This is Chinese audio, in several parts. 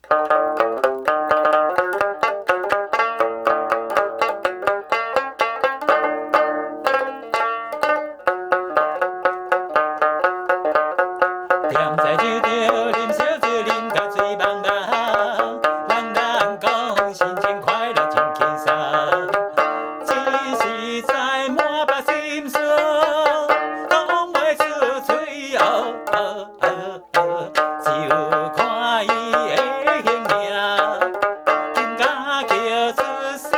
踮在酒桌啉烧酒，啉甲醉茫茫，人讲心情快乐真轻松，只是在满腹心酸，讲袂出嘴就看伊的形影，金甲叫出声。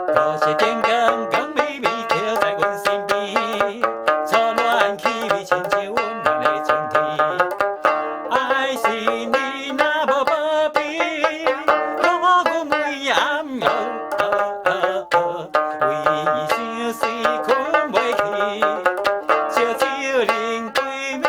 可是天光光微微跳在阮身边，初恋气味亲像温暖的晴天。爱是你若无保庇，我阮每暗为伊想睡困袂去，烧酒啉对面。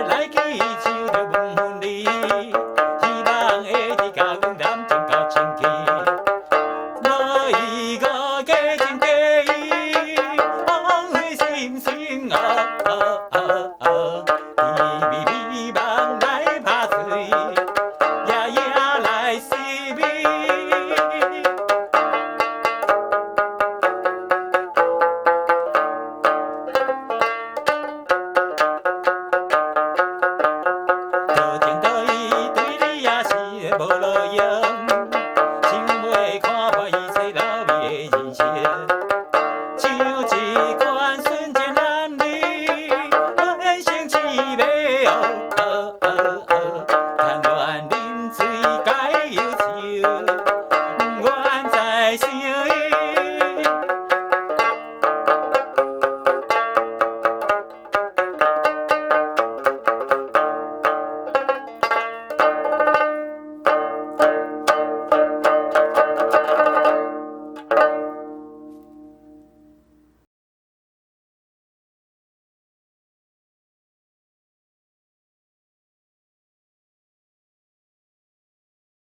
来去唱着阮婚礼，希望会你甲阮染情到清气。无伊我加情加意，枉费心情微微梦来拍碎，夜夜来思味。无路用，想要看破一切流味的人生，像一款纯情男女，人生滋味但愿饮水解忧愁。